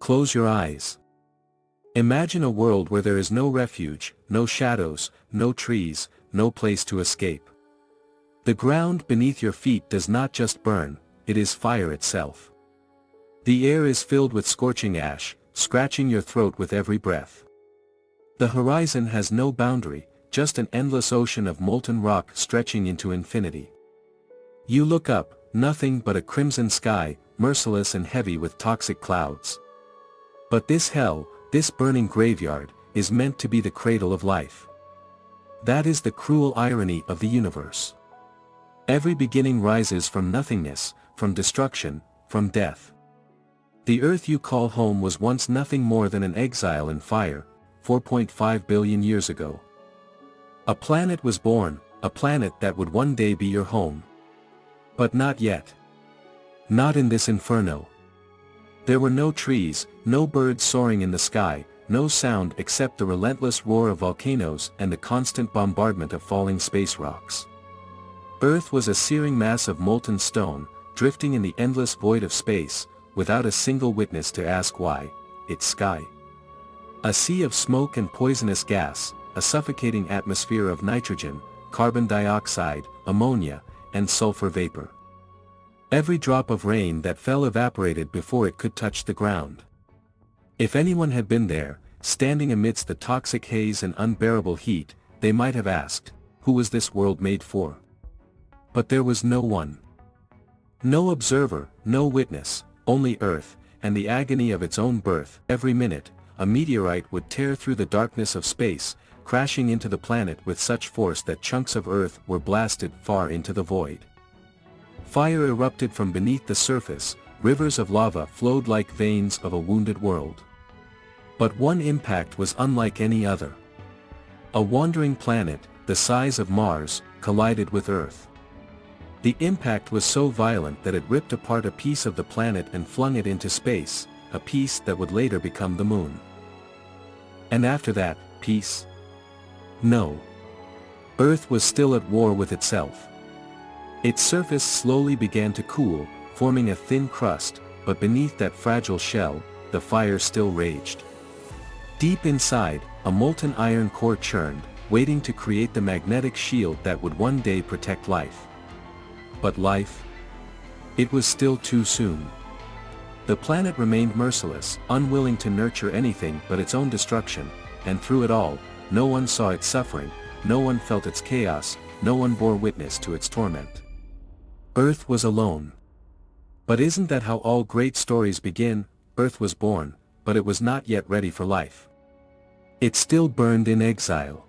Close your eyes. Imagine a world where there is no refuge, no shadows, no trees, no place to escape. The ground beneath your feet does not just burn, it is fire itself. The air is filled with scorching ash, scratching your throat with every breath. The horizon has no boundary, just an endless ocean of molten rock stretching into infinity. You look up, nothing but a crimson sky, merciless and heavy with toxic clouds. But this hell, this burning graveyard, is meant to be the cradle of life. That is the cruel irony of the universe. Every beginning rises from nothingness, from destruction, from death. The earth you call home was once nothing more than an exile in fire, 4.5 billion years ago. A planet was born, a planet that would one day be your home. But not yet. Not in this inferno. There were no trees, no birds soaring in the sky, no sound except the relentless roar of volcanoes and the constant bombardment of falling space rocks. Earth was a searing mass of molten stone, drifting in the endless void of space, without a single witness to ask why, its sky. A sea of smoke and poisonous gas, a suffocating atmosphere of nitrogen, carbon dioxide, ammonia, and sulfur vapor. Every drop of rain that fell evaporated before it could touch the ground. If anyone had been there, standing amidst the toxic haze and unbearable heat, they might have asked, who was this world made for? But there was no one. No observer, no witness, only Earth, and the agony of its own birth. Every minute, a meteorite would tear through the darkness of space, crashing into the planet with such force that chunks of Earth were blasted far into the void. Fire erupted from beneath the surface, rivers of lava flowed like veins of a wounded world. But one impact was unlike any other. A wandering planet, the size of Mars, collided with Earth. The impact was so violent that it ripped apart a piece of the planet and flung it into space, a piece that would later become the Moon. And after that, peace? No. Earth was still at war with itself. Its surface slowly began to cool, forming a thin crust, but beneath that fragile shell, the fire still raged. Deep inside, a molten iron core churned, waiting to create the magnetic shield that would one day protect life. But life? It was still too soon. The planet remained merciless, unwilling to nurture anything but its own destruction, and through it all, no one saw its suffering, no one felt its chaos, no one bore witness to its torment. Earth was alone. But isn't that how all great stories begin? Earth was born, but it was not yet ready for life. It still burned in exile.